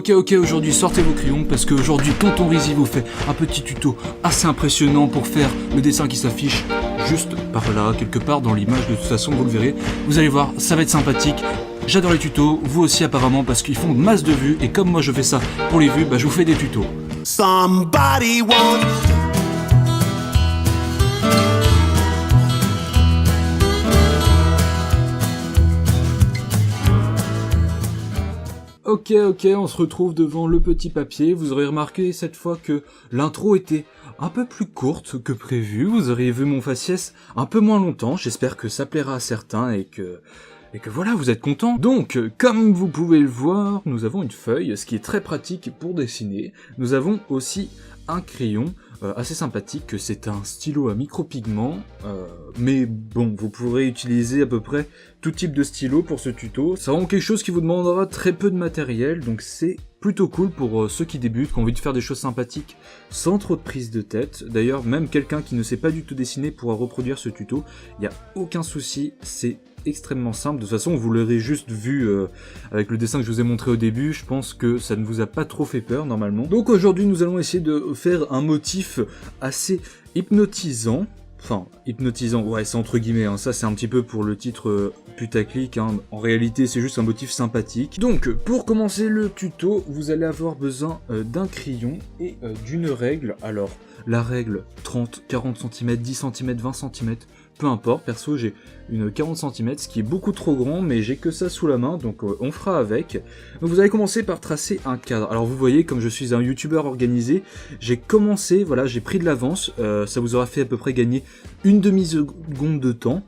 Ok, aujourd'hui sortez vos crayons parce qu'aujourd'hui Tonton Rizzi vous fait un petit tuto assez impressionnant pour faire le dessin qui s'affiche juste par là, quelque part dans l'image. De toute façon, vous le verrez, vous allez voir, ça va être sympathique. J'adore les tutos, vous aussi apparemment, parce qu'ils font masse de vues, et comme moi je fais ça pour les vues, bah je vous fais des tutos. Somebody once. Ok, on se retrouve devant le petit papier. Vous aurez remarqué cette fois que l'intro était un peu plus courte que prévu. Vous aurez vu mon faciès un peu moins longtemps. J'espère que ça plaira à certains et que voilà, vous êtes contents. Donc, comme vous pouvez le voir, nous avons une feuille, ce qui est très pratique pour dessiner. Nous avons aussi un crayon assez sympathique, que c'est un stylo à micropigments, mais bon, vous pourrez utiliser à peu près tout type de stylo pour ce tuto. C'est vraiment quelque chose qui vous demandera très peu de matériel, donc c'est plutôt cool pour ceux qui débutent, qui ont envie de faire des choses sympathiques sans trop de prise de tête. D'ailleurs, même quelqu'un qui ne sait pas du tout dessiner pourra reproduire ce tuto, il n'y a aucun souci, c'est extrêmement simple. De toute façon, vous l'aurez juste vu avec le dessin que je vous ai montré au début. Je pense que ça ne vous a pas trop fait peur normalement. Donc aujourd'hui, nous allons essayer de faire un motif assez hypnotisant. Enfin, hypnotisant, ouais, c'est entre guillemets, hein. Ça c'est un petit peu pour le titre putaclic, hein. En réalité c'est juste un motif sympathique. Donc, pour commencer le tuto, vous allez avoir besoin d'un crayon et d'une règle. Alors, la règle 30, 40 cm, 10 cm, 20 cm, peu importe. Perso j'ai une 40 cm, ce qui est beaucoup trop grand, mais j'ai que ça sous la main, donc on fera avec. Donc vous allez commencer par tracer un cadre. Alors vous voyez, comme je suis un youtubeur organisé, j'ai commencé, voilà, j'ai pris de l'avance, ça vous aura fait à peu près gagner une demi-seconde de temps.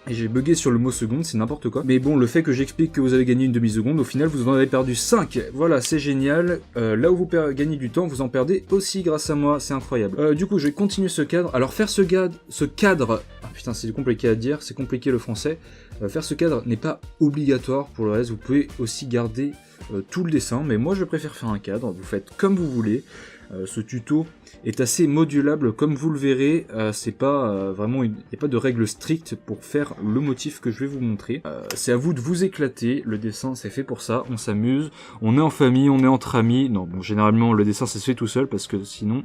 Et j'ai bugué sur le mot seconde, c'est n'importe quoi. Mais bon, le fait que j'explique que vous avez gagné une demi-seconde, au final vous en avez perdu 5. Voilà, c'est génial. Là où vous gagnez du temps, vous en perdez aussi grâce à moi, c'est incroyable. Du coup, je vais continuer ce cadre. Alors faire ce cadre... Ah putain, c'est compliqué à dire, c'est compliqué le français. Faire ce cadre n'est pas obligatoire pour le reste, vous pouvez aussi garder tout le dessin. Mais moi je préfère faire un cadre, vous faites comme vous voulez. Ce tuto est assez modulable, comme vous le verrez, c'est pas vraiment il n'y a pas de règle stricte pour faire le motif que je vais vous montrer. C'est à vous de vous éclater, le dessin c'est fait pour ça, on s'amuse, on est en famille, on est entre amis. Non, bon, généralement le dessin ça se fait tout seul parce que sinon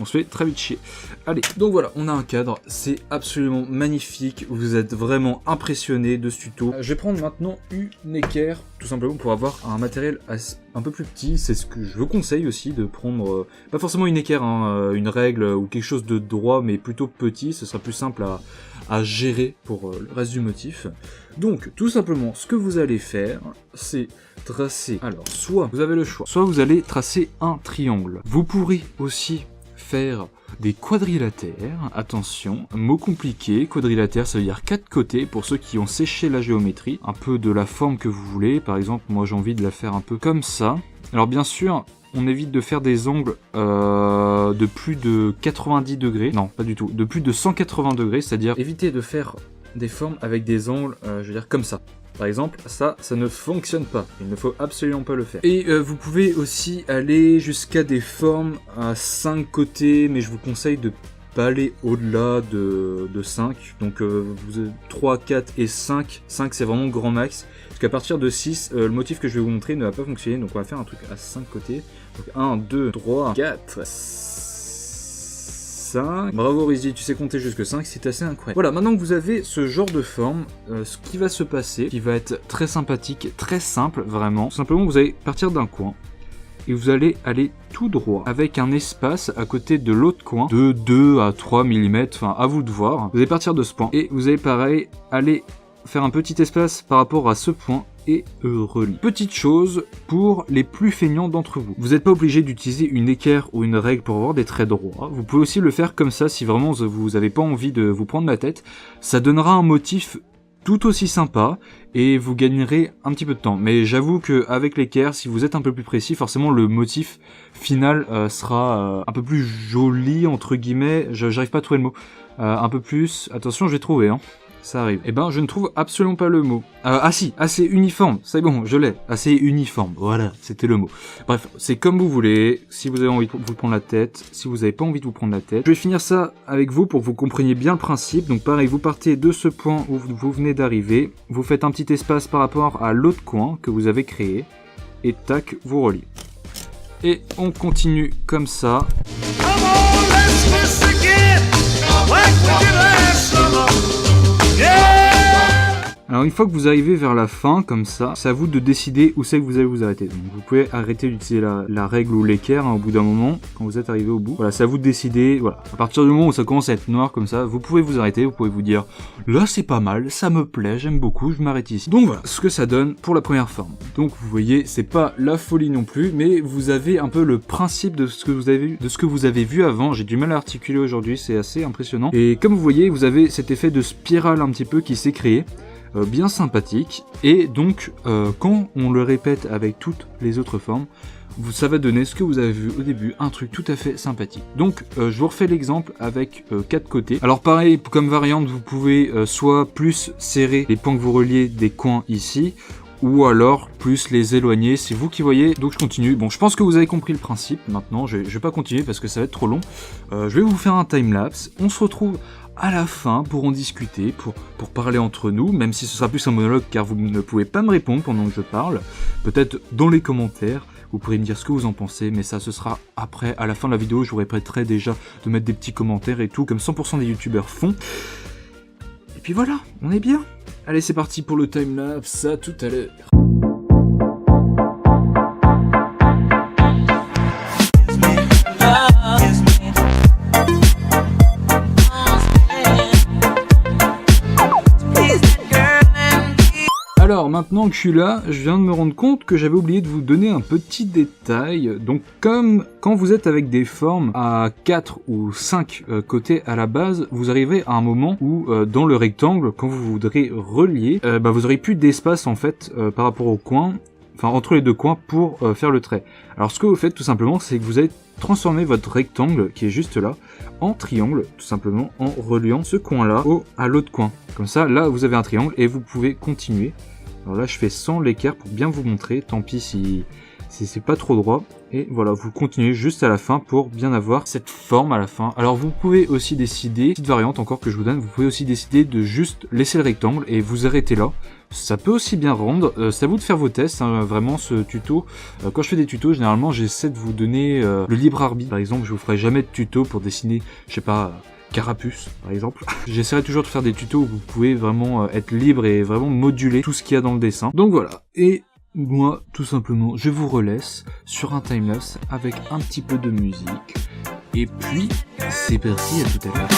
on se fait très vite chier. Allez, donc voilà, on a un cadre, c'est absolument magnifique, vous êtes vraiment impressionnés de ce tuto. Je vais prendre maintenant une équerre, tout simplement pour avoir un matériel un peu plus petit. C'est ce que je vous conseille aussi, de prendre, pas forcément une équerre, hein, une règle ou quelque chose de droit, mais plutôt petit, ce sera plus simple à gérer pour le reste du motif. Donc, tout simplement, ce que vous allez faire, c'est tracer, alors, soit vous avez le choix, soit vous allez tracer un triangle. Vous pourrez aussi faire des quadrilatères, attention, mot compliqué, quadrilatère ça veut dire 4 côtés pour ceux qui ont séché la géométrie, un peu de la forme que vous voulez, par exemple moi j'ai envie de la faire un peu comme ça. Alors bien sûr, on évite de faire des angles de plus de 90 degrés, non pas du tout, de plus de 180 degrés, c'est-à-dire éviter de faire des formes avec des angles, je veux dire comme ça. Par exemple, ça ne fonctionne pas. Il ne faut absolument pas le faire. Et vous pouvez aussi aller jusqu'à des formes à 5 côtés, mais je vous conseille de pas aller au-delà de 5. Donc 3, 4 et 5. 5 c'est vraiment grand max. Parce qu'à partir de 6, le motif que je vais vous montrer ne va pas fonctionner. Donc on va faire un truc à 5 côtés. Donc 1, 2, 3, 4, 5. Bravo Rizzi, tu sais compter jusque 5, c'est assez incroyable. Voilà, maintenant que vous avez ce genre de forme, ce qui va se passer, qui va être très sympathique, très simple, vraiment. Tout simplement, vous allez partir d'un coin, et vous allez aller tout droit, avec un espace à côté de l'autre coin, de 2 à 3 mm, enfin à vous de voir. Vous allez partir de ce point, et vous allez pareil, aller faire un petit espace par rapport à ce point, et relier. Petite chose pour les plus feignants d'entre vous. Vous n'êtes pas obligé d'utiliser une équerre ou une règle pour avoir des traits droits. Vous pouvez aussi le faire comme ça si vraiment vous n'avez pas envie de vous prendre la tête. Ça donnera un motif tout aussi sympa et vous gagnerez un petit peu de temps. Mais j'avoue qu'avec l'équerre, si vous êtes un peu plus précis, forcément le motif final sera un peu plus joli, entre guillemets. J'arrive pas à trouver le mot. Un peu plus... Attention, je vais trouver, hein. Ça arrive. Eh ben, je ne trouve absolument pas le mot. Ah si, assez uniforme. C'est bon, je l'ai. Assez uniforme. Voilà, c'était le mot. Bref, c'est comme vous voulez. Si vous avez envie de vous prendre la tête, si vous n'avez pas envie de vous prendre la tête. Je vais finir ça avec vous pour que vous compreniez bien le principe. Donc pareil, vous partez de ce point où vous venez d'arriver. Vous faites un petit espace par rapport à l'autre coin que vous avez créé. Et tac, vous reliez. et on continue comme ça. Alors une fois que vous arrivez vers la fin, comme ça, c'est à vous de décider où c'est que vous allez vous arrêter. Donc vous pouvez arrêter d'utiliser la règle ou l'équerre au bout d'un moment, quand vous êtes arrivé au bout. Voilà, c'est à vous de décider, voilà. À partir du moment où ça commence à être noir comme ça, vous pouvez vous arrêter, vous pouvez vous dire « Là c'est pas mal, ça me plaît, j'aime beaucoup, je m'arrête ici ». Donc voilà, ce que ça donne pour la première forme. Donc vous voyez, c'est pas la folie non plus, mais vous avez un peu le principe de ce que vous avez vu avant. J'ai du mal à articuler aujourd'hui, c'est assez impressionnant. Et comme vous voyez, vous avez cet effet de spirale un petit peu qui s'est créé. Bien sympathique, et donc quand on le répète avec toutes les autres formes, ça va donner ce que vous avez vu au début, un truc tout à fait sympathique. Donc je vous refais l'exemple avec 4 côtés. Alors pareil, comme variante, vous pouvez soit plus serrer les points que vous reliez des coins ici, ou alors plus les éloigner, c'est vous qui voyez. Donc je continue. Bon, je pense que vous avez compris le principe. Maintenant, je vais pas continuer parce que ça va être trop long. Je vais vous faire un timelapse. On se retrouve à la fin pour en discuter, pour parler entre nous, même si ce sera plus un monologue car vous ne pouvez pas me répondre pendant que je parle. Peut-être dans les commentaires, vous pourrez me dire ce que vous en pensez, mais ça ce sera après, à la fin de la vidéo, je vous répéterai déjà de mettre des petits commentaires et tout, comme 100% des youtubeurs font. Et puis voilà, on est bien. Allez, c'est parti pour le timelapse, à tout à l'heure. Alors maintenant que je suis là, je viens de me rendre compte que j'avais oublié de vous donner un petit détail. Donc comme quand vous êtes avec des formes à 4 ou 5 côtés à la base, vous arrivez à un moment où dans le rectangle, quand vous voudrez relier, vous aurez plus d'espace en fait par rapport au coin, enfin entre les deux coins pour faire le trait. Alors ce que vous faites tout simplement, c'est que vous allez transformer votre rectangle qui est juste là en triangle, tout simplement en reliant ce coin là à l'autre coin. Comme ça, là vous avez un triangle et vous pouvez continuer. Alors là je fais sans l'équerre pour bien vous montrer, tant pis si c'est pas trop droit. Et voilà, vous continuez juste à la fin pour bien avoir cette forme à la fin. Alors vous pouvez aussi décider, petite variante encore que je vous donne, vous pouvez aussi décider de juste laisser le rectangle et vous arrêter là. Ça peut aussi bien rendre, c'est à vous de faire vos tests, hein, vraiment ce tuto. Quand je fais des tutos, généralement j'essaie de vous donner le libre arbitre. Par exemple, je vous ferai jamais de tuto pour dessiner, je sais pas, Carapuce par exemple. J'essaierai toujours de faire des tutos où vous pouvez vraiment être libre et vraiment moduler tout ce qu'il y a dans le dessin. Donc voilà, et moi tout simplement je vous relaisse sur un timelapse avec un petit peu de musique. Et puis c'est parti, à tout à l'heure.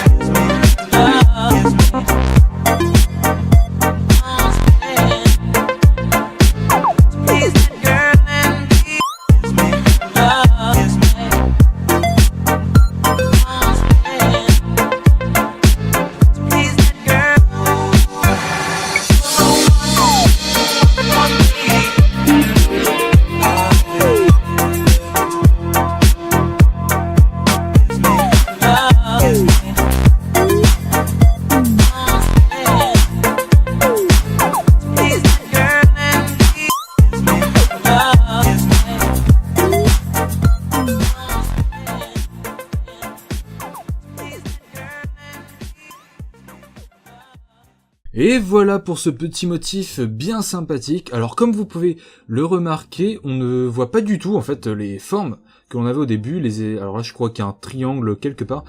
Et voilà pour ce petit motif bien sympathique. Alors comme vous pouvez le remarquer, on ne voit pas du tout en fait les formes que l'on avait au début. Alors là je crois qu'il y a un triangle quelque part.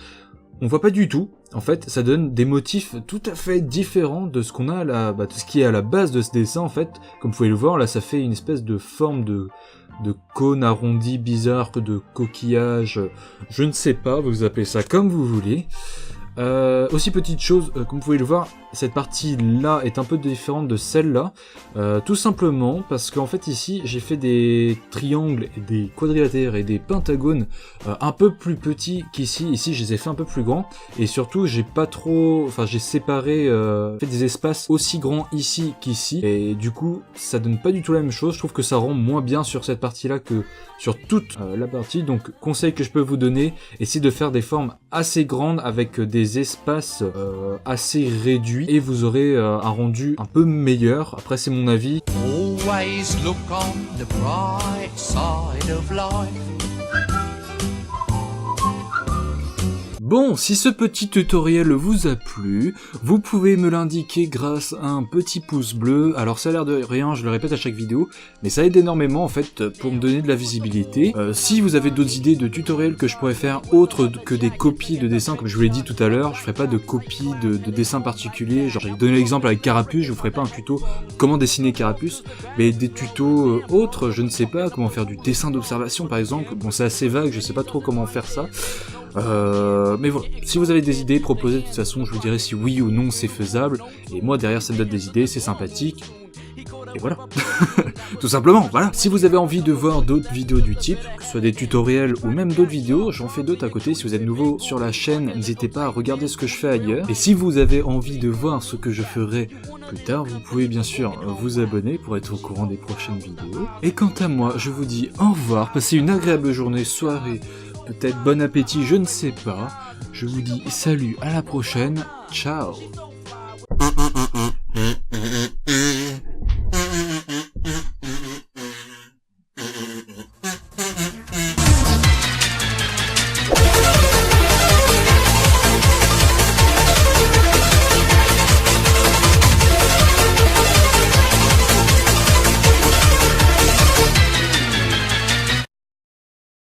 On voit pas du tout. En fait ça donne des motifs tout à fait différents de ce qu'on a de ce qui est à la base de ce dessin en fait. Comme vous pouvez le voir là, ça fait une espèce de forme de cône arrondi bizarre, de coquillage. Je ne sais pas, vous appelez ça comme vous voulez. Aussi petite chose, comme vous pouvez le voir, cette partie là est un peu différente de celle-là, tout simplement parce qu'en fait ici j'ai fait des triangles, et des quadrilatères et des pentagones un peu plus petits qu'ici. Ici je les ai fait un peu plus grands et surtout j'ai séparé fait des espaces aussi grands ici qu'ici et du coup ça donne pas du tout la même chose. Je trouve que ça rend moins bien sur cette partie là que sur toute la partie. Donc conseil que je peux vous donner, essayez de faire des formes assez grandes avec des espaces assez réduits et vous aurez un rendu un peu meilleur. Après c'est mon avis. Always look on the bright side of life. Bon, si ce petit tutoriel vous a plu, vous pouvez me l'indiquer grâce à un petit pouce bleu. Alors ça a l'air de rien, je le répète à chaque vidéo, mais ça aide énormément en fait pour me donner de la visibilité. Si vous avez d'autres idées de tutoriels que je pourrais faire autres que des copies de dessins, comme je vous l'ai dit tout à l'heure, je ferai pas de copies de dessins particuliers. Genre j'ai donné l'exemple avec Carapuce, je vous ferai pas un tuto comment dessiner Carapuce, mais des tutos autres, je ne sais pas, comment faire du dessin d'observation par exemple. Bon, c'est assez vague, je sais pas trop comment faire ça. Mais voilà, si vous avez des idées, proposez, de toute façon je vous dirai si oui ou non c'est faisable, et moi derrière ça me donne des idées, c'est sympathique, et voilà. Tout simplement, voilà. Si vous avez envie de voir d'autres vidéos du type, que ce soit des tutoriels ou même d'autres vidéos, j'en fais d'autres à côté. Si vous êtes nouveau sur la chaîne, n'hésitez pas à regarder ce que je fais ailleurs, et si vous avez envie de voir ce que je ferai plus tard, vous pouvez bien sûr vous abonner pour être au courant des prochaines vidéos. Et quant à moi, je vous dis au revoir, passez une agréable journée, soirée, peut-être bon appétit, je ne sais pas. Je vous dis salut, à la prochaine, ciao.